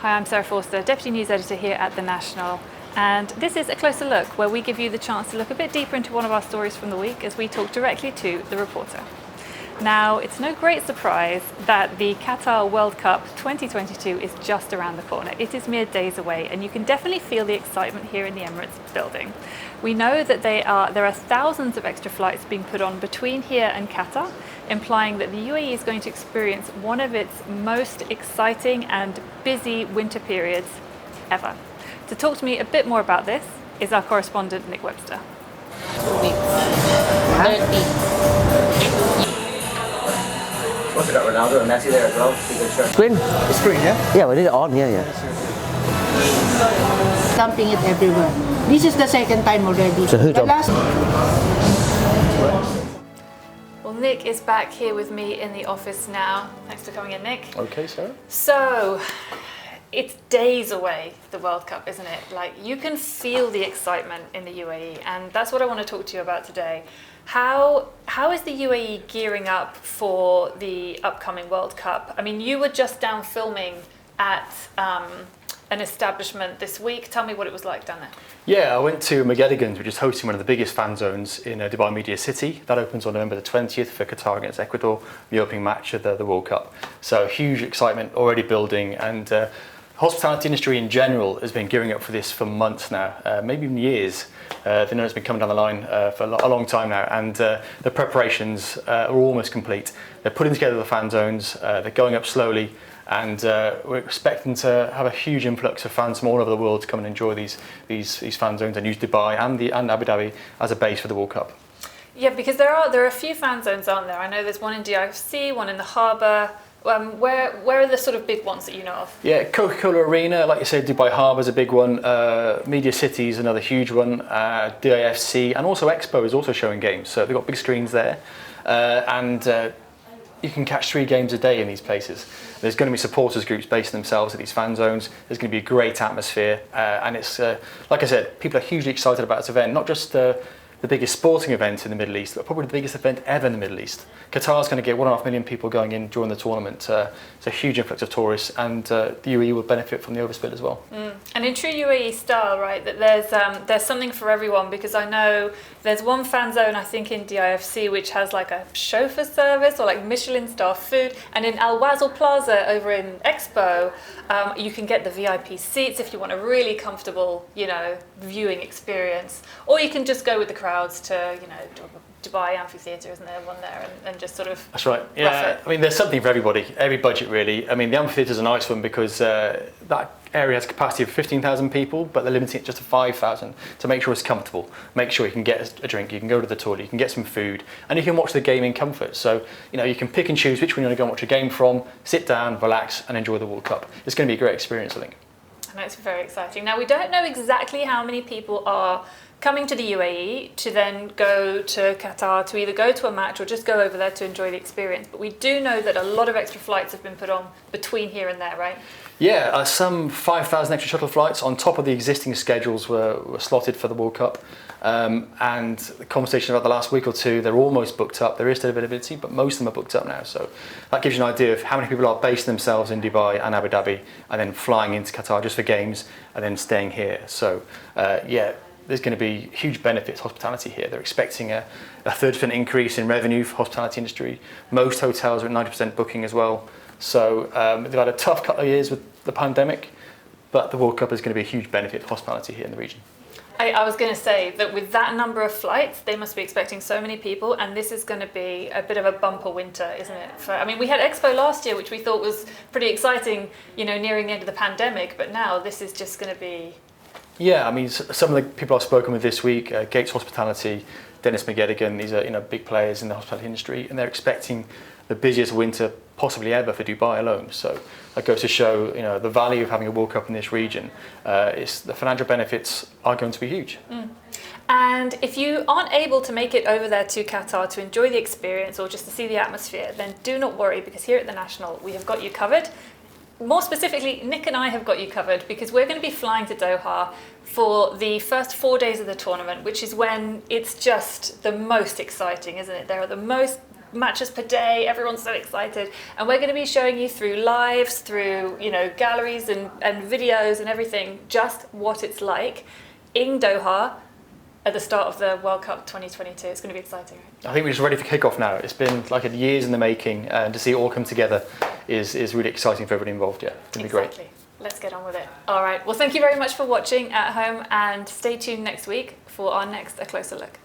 Hi, I'm Sarah Forster, Deputy News Editor here at The National, and this is a closer look where we give you the chance to look a bit deeper into one of our stories from the week as we talk directly to the reporter. Now, it's no great surprise that the Qatar World Cup 2022 is just around the corner. It is mere days away, and you can definitely feel the excitement here in the Emirates building. We know that there are thousands of extra flights being put on between here and Qatar, implying that the UAE is going to experience one of its most exciting and busy winter periods ever. To talk to me a bit more about this is our correspondent, Nick Webster. 2 weeks. 30. Also got Ronaldo and Messi there as well. Screen? Screen, yeah? Yeah, we did it on, yeah. Dumping it everywhere. This is the second time already. So who the dumped? Well, Nick is back here with me in the office now. Thanks for coming in, Nick. Okay, Sarah. So, it's days away, the World Cup, isn't it? Like, you can feel the excitement in the UAE, and that's what I want to talk to you about today. How is the UAE gearing up for the upcoming World Cup? I mean, you were just down filming at an establishment this week. Tell me what it was like down there. Yeah, I went to Magedigan's, which is hosting one of the biggest fan zones in Dubai Media City. That opens on November the 20th for Qatar against Ecuador, the opening match of the World Cup. So huge excitement already building, and hospitality industry in general has been gearing up for this for months now, maybe even years. They know it's been coming down the line for a long time now, and the preparations are almost complete. They're putting together the fan zones, they're going up slowly, and we're expecting to have a huge influx of fans from all over the world to come and enjoy these fan zones and use Dubai and Abu Dhabi as a base for the World Cup. Yeah, because there are a few fan zones, aren't there? I know there's one in DIFC, one in the harbour. Where are the sort of big ones that you know of? Yeah, Coca-Cola Arena, like you said, Dubai Harbour's a big one. Media City is another huge one. DIFC, and also Expo is also showing games. So they've got big screens there, and you can catch 3 games a day in these places. There's going to be supporters groups basing themselves at these fan zones. There's going to be a great atmosphere, and it's like I said, people are hugely excited about this event. Not just the biggest sporting event in the Middle East, but probably the biggest event ever in the Middle East. Qatar's going to get 1.5 million people going in during the tournament. It's a huge influx of tourists, and the UAE will benefit from the overspill as well. And in true UAE style, right, that there's something for everyone, because I know there's one fan zone, I think in DIFC, which has like a chauffeur service or like Michelin star food, and in Al Wasl Plaza over in Expo, you can get the VIP seats if you want a really comfortable, viewing experience, or you can just go with the crowds to, Dubai Amphitheatre, isn't there one there, and just sort of. That's right. Yeah, I mean, there's something for everybody, every budget really. I mean, the amphitheatre is a nice one because that area has a capacity of 15,000 people, but they're limiting it just to 5,000 to make sure it's comfortable. Make sure you can get a drink, you can go to the toilet, you can get some food, and you can watch the game in comfort. So, you can pick and choose which one you want to go and watch a game from, sit down, relax, and enjoy the World Cup. It's going to be a great experience, I think. I know, it's very exciting. Now, we don't know exactly how many people are coming to the UAE to then go to Qatar to either go to a match or just go over there to enjoy the experience. But we do know that a lot of extra flights have been put on between here and there, right? Yeah, some 5,000 extra shuttle flights on top of the existing schedules were slotted for the World Cup. And the conversation about the last week or two, they're almost booked up. There is still availability, but most of them are booked up now. So that gives you an idea of how many people are basing themselves in Dubai and Abu Dhabi and then flying into Qatar just for games and then staying here. So there's going to be huge benefits to hospitality here. They're expecting a 30% increase in revenue for hospitality industry. Most hotels are at 90% booking as well. So they've had a tough couple of years with the pandemic, but the World Cup is going to be a huge benefit for hospitality here in the region. I was going to say that with that number of flights, they must be expecting so many people, and this is going to be a bit of a bumper winter, isn't it? We had Expo last year, which we thought was pretty exciting, nearing the end of the pandemic, but now this is just going to be. Yeah, I mean, some of the people I've spoken with this week, Gates Hospitality, Dennis McGettigan, these are big players in the hospitality industry, and they're expecting the busiest winter possibly ever for Dubai alone. So that goes to show, the value of having a World Cup in this region. The financial benefits are going to be huge. And if you aren't able to make it over there to Qatar to enjoy the experience or just to see the atmosphere, then do not worry, because here at The National, we have got you covered. More specifically, Nick and I have got you covered because we're going to be flying to Doha for the first 4 days of the tournament, which is when it's just the most exciting, isn't it? There are the most matches per day. Everyone's so excited. And we're going to be showing you through lives, through, galleries and videos and everything, just what it's like in Doha at the start of the World Cup 2022. It's going to be exciting, right? I think we're just ready for kickoff now. It's been like years in the making, and to see it all come together is really exciting for everybody involved. Yeah, it's going to be great. Exactly. Let's get on with it. All right. Well, thank you very much for watching at home, and stay tuned next week for our next A Closer Look.